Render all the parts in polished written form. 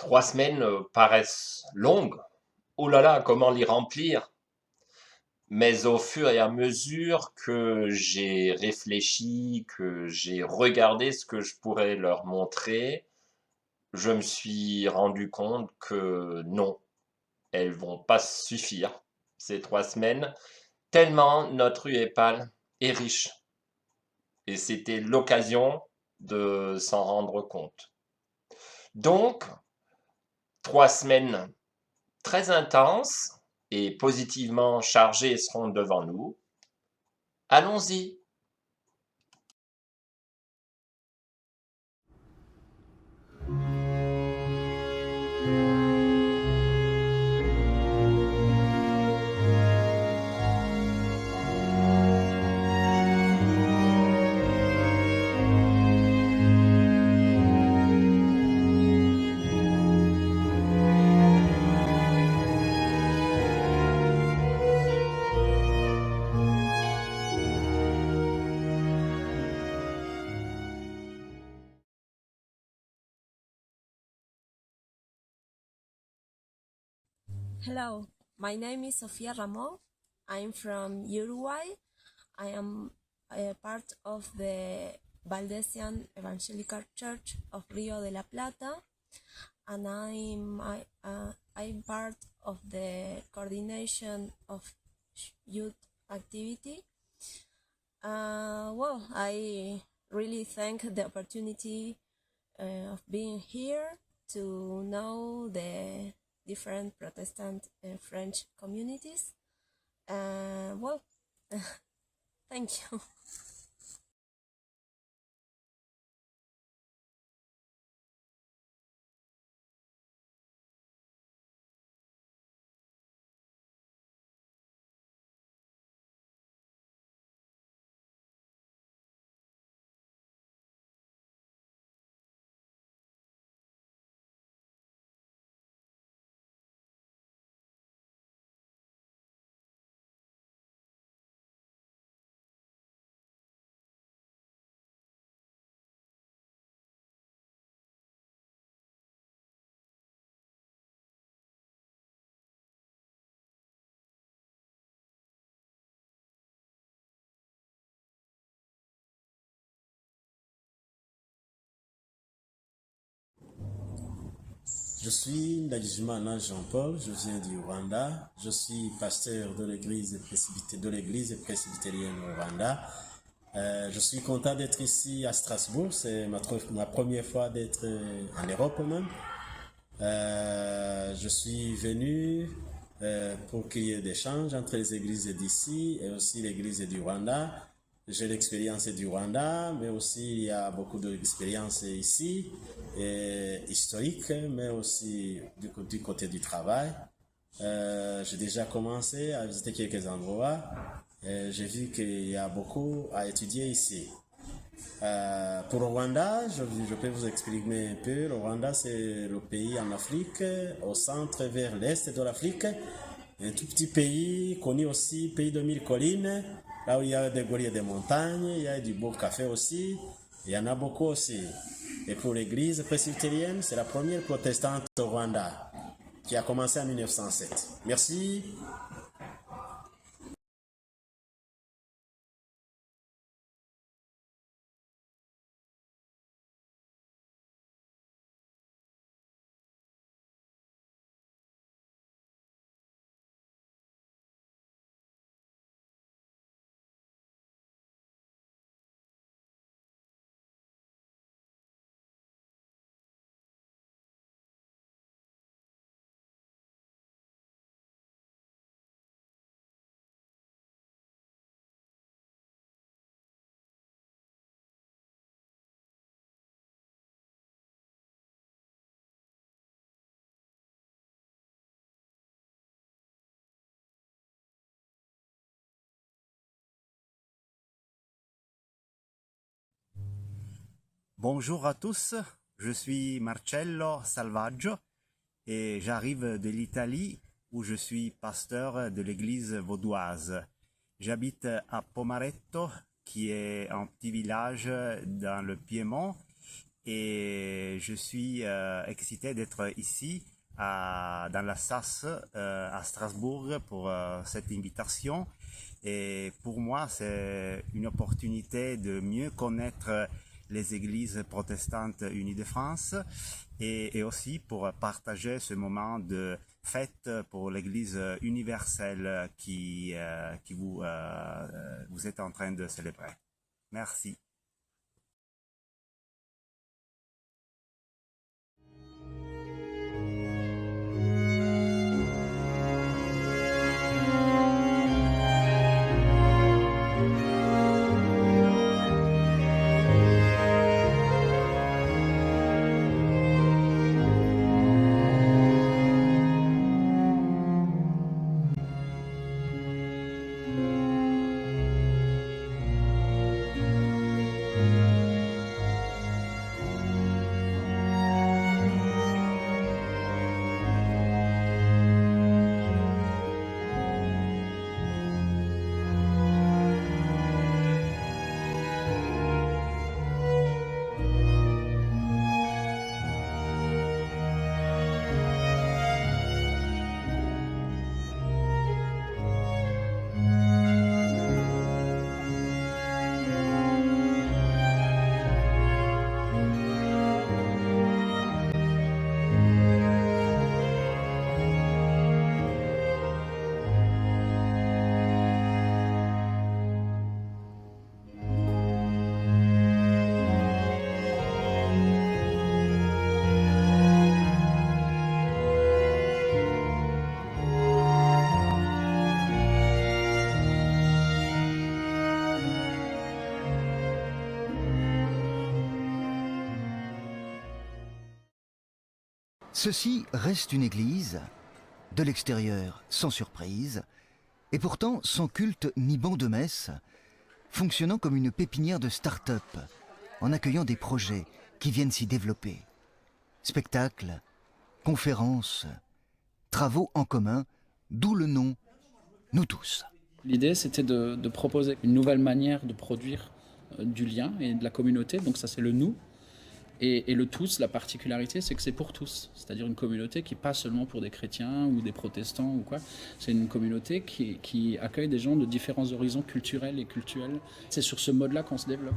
3 semaines paraissent longues. Oh là là, comment les remplir? Mais au fur et à mesure que j'ai réfléchi, que j'ai regardé ce que je pourrais leur montrer, je me suis rendu compte que non, elles vont pas suffire, ces 3 semaines, tellement notre UEPAL est riche et c'était l'occasion de s'en rendre compte. Donc, 3 semaines très intenses et positivement chargées seront devant nous. Allons-y! Hello, my name is Sofia Ramon. I'm from Uruguay. I am a part of the Valdesian Evangelical Church of Rio de la Plata, and I'm part of the coordination of youth activity. I really thank the opportunity of being here to know the different Protestant French communities. Thank you. Je suis Ndagijimana Jean-Paul, je viens du Rwanda. Je suis pasteur de l'église presbytérienne au Rwanda. Je suis content d'être ici à Strasbourg. C'est ma première fois d'être en Europe même. Je suis venu pour qu'il y ait des échanges entre les églises d'ici et aussi l'église du Rwanda. J'ai l'expérience du Rwanda, mais aussi il y a beaucoup d'expériences ici, historiques, mais aussi du côté du travail. J'ai déjà commencé à visiter quelques endroits. J'ai vu qu'il y a beaucoup à étudier ici. Pour le Rwanda, je peux vous exprimer un peu. Le Rwanda, c'est le pays en Afrique, au centre vers l'est de l'Afrique. Un tout petit pays, connu aussi, pays de mille collines, là où il y a des gorilles et des montagnes, il y a du beau café aussi, il y en a beaucoup aussi. Et pour l'église presbytérienne, c'est la première protestante au Rwanda, qui a commencé en 1907. Merci. Bonjour à tous, je suis Marcello Salvaggio et j'arrive de l'Italie où je suis pasteur de l'église vaudoise. J'habite à Pomaretto qui est un petit village dans le Piémont et je suis excité d'être ici dans la SAS à Strasbourg pour cette invitation. Et pour moi, c'est une opportunité de mieux connaître les églises protestantes unies de France et aussi pour partager ce moment de fête pour l'Église universelle qui vous êtes en train de célébrer. Merci. Ceci reste une église, de l'extérieur sans surprise, et pourtant sans culte ni banc de messe, fonctionnant comme une pépinière de start-up, en accueillant des projets qui viennent s'y développer. Spectacles, conférences, travaux en commun, d'où le nom « Nous tous ». L'idée, c'était de proposer une nouvelle manière de produire du lien et de la communauté, donc ça c'est le « nous ». Et le tous, la particularité, c'est que c'est pour tous. C'est-à-dire une communauté qui n'est pas seulement pour des chrétiens ou des protestants ou quoi. C'est une communauté qui accueille des gens de différents horizons culturels et cultuels. C'est sur ce mode-là qu'on se développe.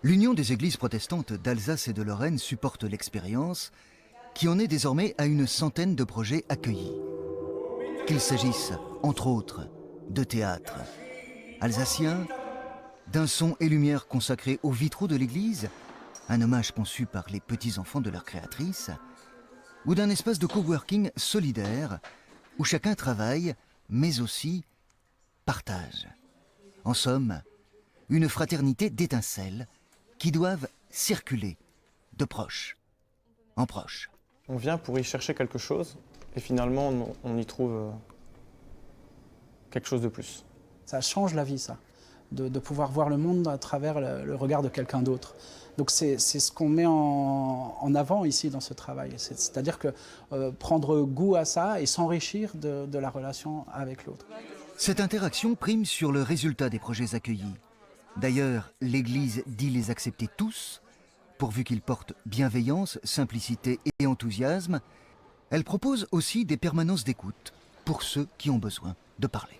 L'Union des églises protestantes d'Alsace et de Lorraine supporte l'expérience, qui en est désormais à une centaine de projets accueillis. Qu'il s'agisse, entre autres, de théâtre alsacien, d'un son et lumière consacré aux vitraux de l'église, un hommage conçu par les petits-enfants de leur créatrice, ou d'un espace de coworking solidaire où chacun travaille, mais aussi partage. En somme, une fraternité d'étincelles qui doivent circuler de proche en proche. On vient pour y chercher quelque chose et finalement on y trouve quelque chose de plus. Ça change la vie, ça, de pouvoir voir le monde à travers le regard de quelqu'un d'autre. Donc c'est ce qu'on met en avant ici dans ce travail. C'est-à-dire que prendre goût à ça et s'enrichir de la relation avec l'autre. Cette interaction prime sur le résultat des projets accueillis. D'ailleurs, l'Église dit les accepter tous, pourvu qu'ils portent bienveillance, simplicité et enthousiasme. Elle propose aussi des permanences d'écoute pour ceux qui ont besoin de parler.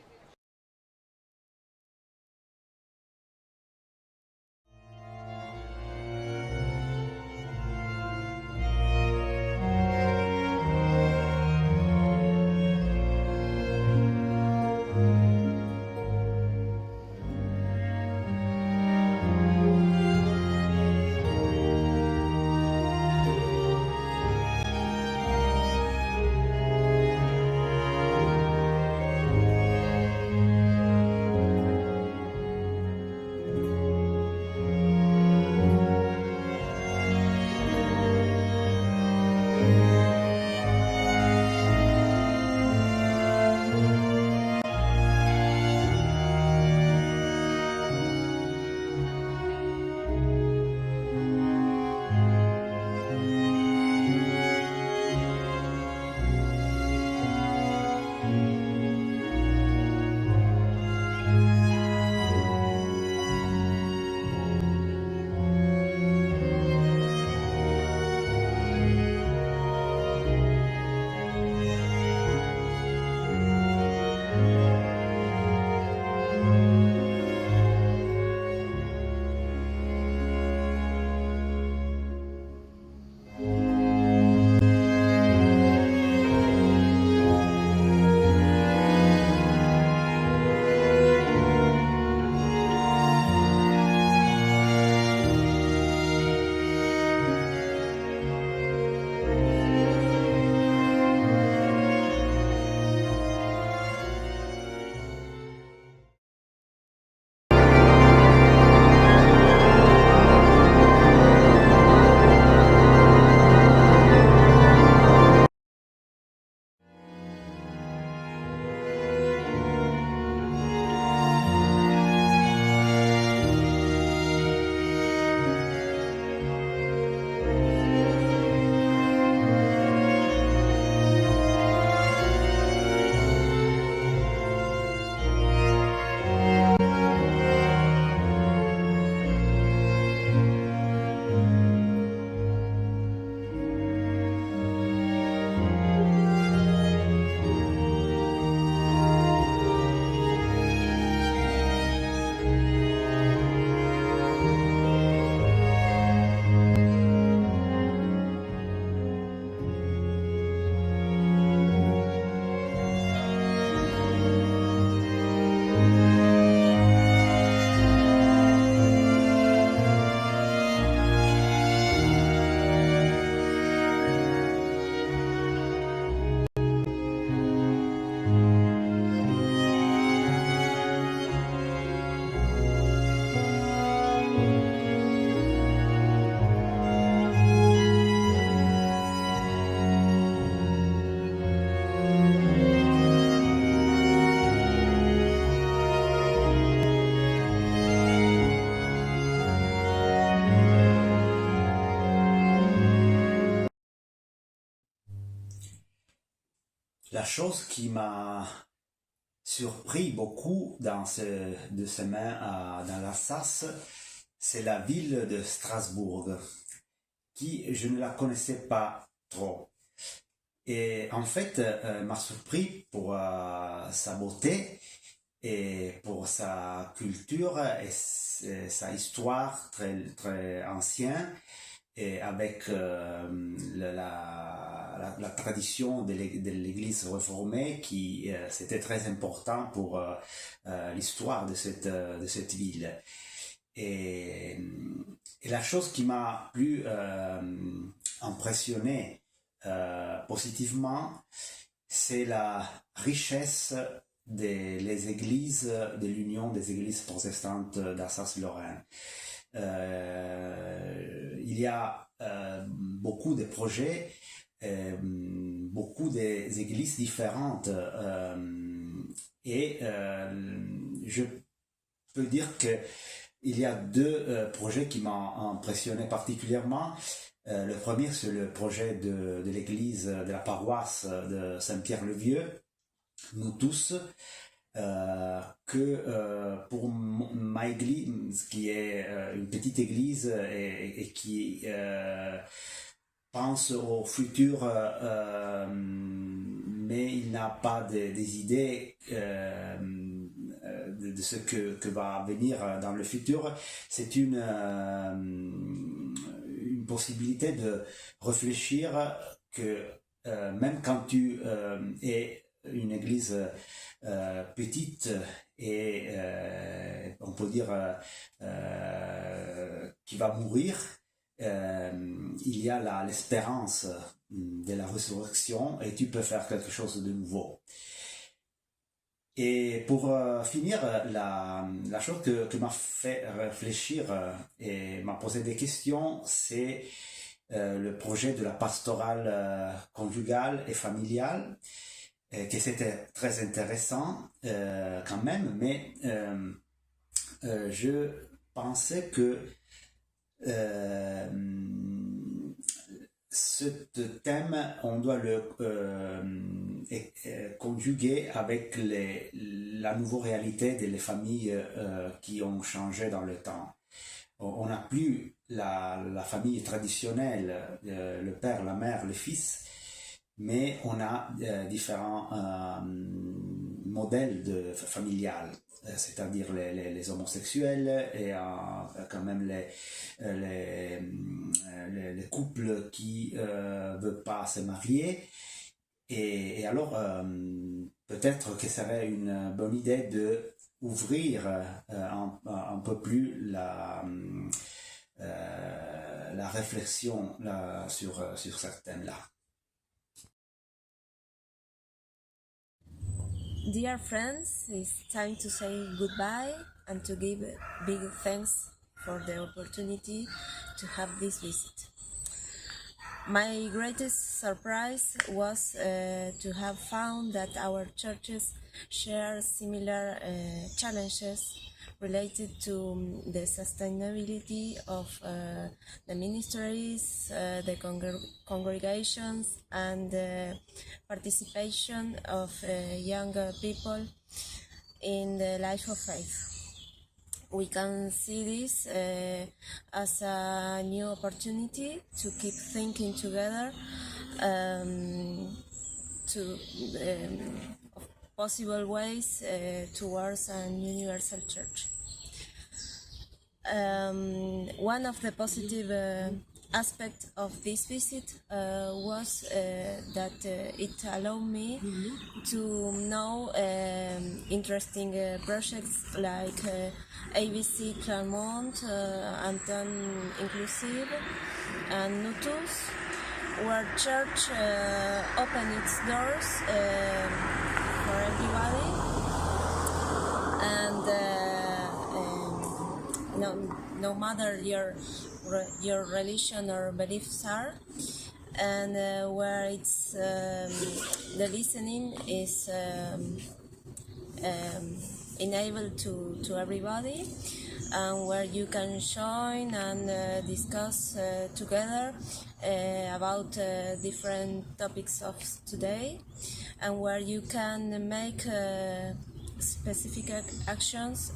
La chose qui m'a surpris beaucoup dans ces 2 semaines dans l'Alsace, c'est la ville de Strasbourg, qui je ne la connaissais pas trop. Et en fait, m'a surpris pour sa beauté et pour sa culture et sa histoire très, très ancienne, et avec la tradition de l'Église réformée qui c'était très important pour l'histoire de cette ville. Et la chose qui m'a plus impressionné positivement, c'est la richesse des églises de l'Union des églises protestantes d'Alsace-Lorraine. Il y a beaucoup de projets, beaucoup des églises différentes, et je peux dire que il y a 2 projets qui m'ont impressionné particulièrement. Le premier, c'est le projet de l'église de la paroisse de Saint-Pierre-le-Vieux, nous tous, que pour ma église, qui est une petite église et qui pense au futur, mais il n'a pas des idées de ce que va venir dans le futur. C'est une possibilité de réfléchir que même quand tu es une église petite et on peut dire qui va mourir, il y a l'espérance de la résurrection et tu peux faire quelque chose de nouveau. Et pour finir, la chose que m'a fait réfléchir et m'a posé des questions, c'est le projet de la pastorale conjugale et familiale, que c'était très intéressant quand même, mais je pensais que ce thème, on doit le conjuguer avec la nouvelle réalité des familles qui ont changé dans le temps. On n'a plus la famille traditionnelle, le père, la mère, le fils, mais on a différents modèles familiales, c'est-à-dire les homosexuels et quand même les couples qui veulent pas se marier. Et alors, peut-être que ce serait une bonne idée de ouvrir un peu plus la réflexion sur ce thème-là. Dear friends, it's time to say goodbye and to give big thanks for the opportunity to have this visit. My greatest surprise was to have found that our churches share similar challenges related to the sustainability of the ministries, the congregations, and the participation of younger people in the life of faith. We can see this as a new opportunity to keep thinking together of possible ways towards an universal church. One of the positive aspects of this visit was that it allowed me to know interesting projects like ABC Clermont, Anton Inclusive, and Nutus, where church opened its doors for everybody, and no matter your religion or beliefs are, and where it's the listening is enabled to everybody, and where you can join and discuss together about different topics of today, and where you can make specific actions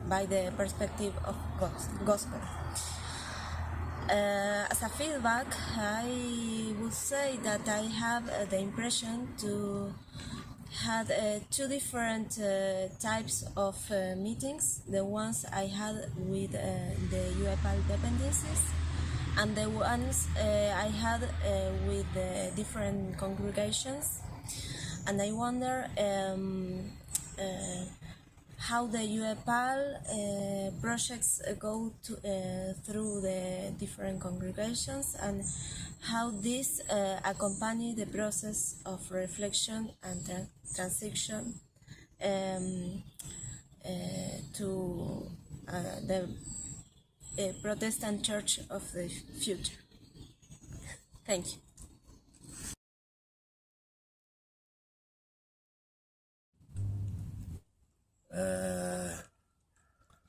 by the perspective of gospel. As a feedback, I would say that I have the impression to had two different types of meetings. The ones I had with the UEPAL dependencies, and the ones I had with different congregations. And I wonder how the UEPAL projects go through the different congregations, and how this accompany the process of reflection and transition to the Protestant Church of the future. Thank you.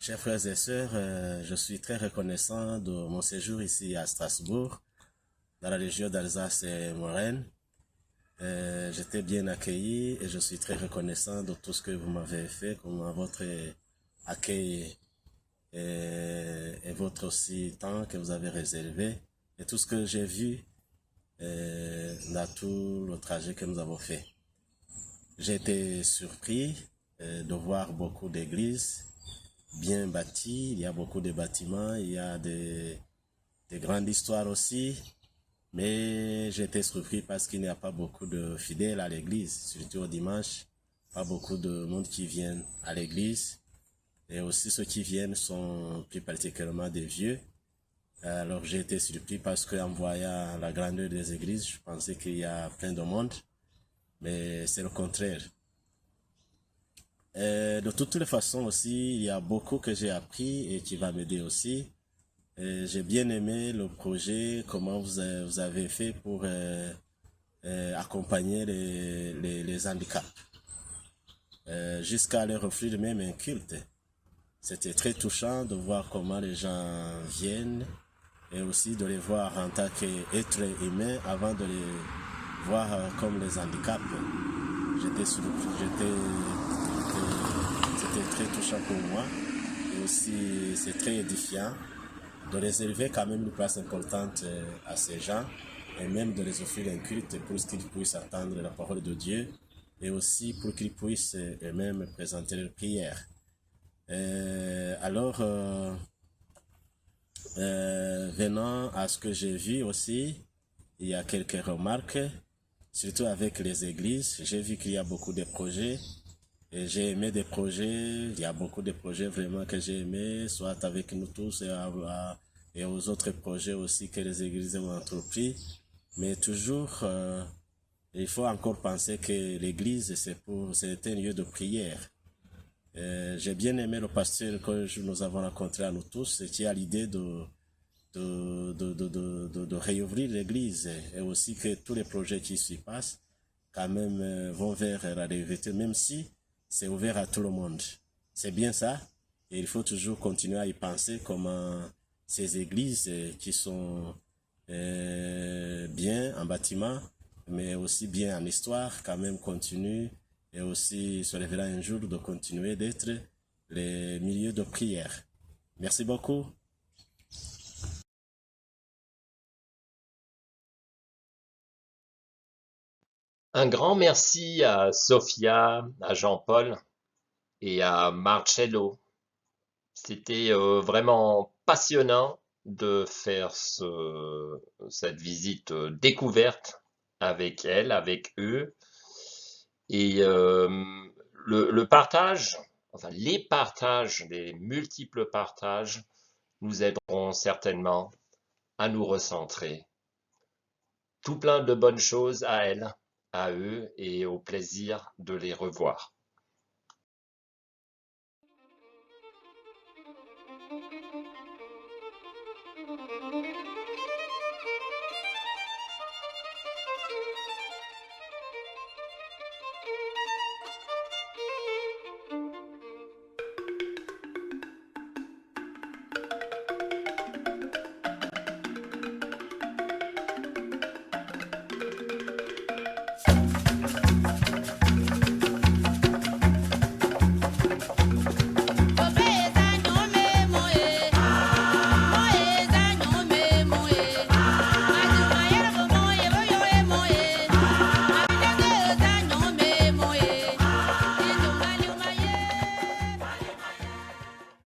Chers frères et sœurs, je suis très reconnaissant de mon séjour ici à Strasbourg, dans la région d'Alsace et Lorraine. J'étais bien accueilli et je suis très reconnaissant de tout ce que vous m'avez fait, comme votre accueil et votre aussi temps que vous avez réservé, et tout ce que j'ai vu dans tout le trajet que nous avons fait. J'ai été surpris de voir beaucoup d'églises bien bâties. Il y a beaucoup de bâtiments, il y a des grandes histoires aussi, mais j'ai été surpris parce qu'il n'y a pas beaucoup de fidèles à l'église, surtout au dimanche. Pas beaucoup de monde qui viennent à l'église, et aussi ceux qui viennent sont plus particulièrement des vieux. Alors j'ai été surpris parce qu'en voyant la grandeur des églises, je pensais qu'il y a plein de monde, mais c'est le contraire. De toutes les façons aussi, il y a beaucoup que j'ai appris et qui va m'aider aussi. J'ai bien aimé le projet, comment vous avez fait pour accompagner les handicaps, jusqu'à leur offrir même un culte. C'était très touchant de voir comment les gens viennent, et aussi de les voir en tant qu'êtres humains avant de les voir comme les handicaps. C'était très touchant pour moi, et aussi c'est très édifiant de réserver quand même une place importante à ces gens, et même de les offrir un culte pour qu'ils puissent attendre la parole de Dieu, et aussi pour qu'ils puissent eux-mêmes présenter leurs prières. Alors, venant à ce que j'ai vu aussi, il y a quelques remarques, surtout avec les églises. J'ai vu qu'il y a beaucoup de projets, et j'ai aimé des projets. Il y a beaucoup de projets vraiment que j'ai aimé, soit avec nous tous et aux autres projets aussi que les églises ont entrepris. Mais toujours, il faut encore penser que l'église, c'est un lieu de prière. J'ai bien aimé le pasteur que nous avons rencontré à nous tous, qui a l'idée de réouvrir l'église, et aussi que tous les projets qui s'y passent quand même vont vers la réouverture, même si c'est ouvert à tout le monde. C'est bien ça, et il faut toujours continuer à y penser, comment ces églises qui sont bien en bâtiment, mais aussi bien en histoire, quand même continuent, et aussi se révélera un jour de continuer d'être les milieux de prière. Merci beaucoup. Un grand merci à Sophia, à Jean-Paul et à Marcello. C'était vraiment passionnant de faire cette visite découverte avec elle, avec eux. Et le partage, enfin les partages, les multiples partages nous aideront certainement à nous recentrer. Tout plein de bonnes choses à elle, à eux, et au plaisir de les revoir.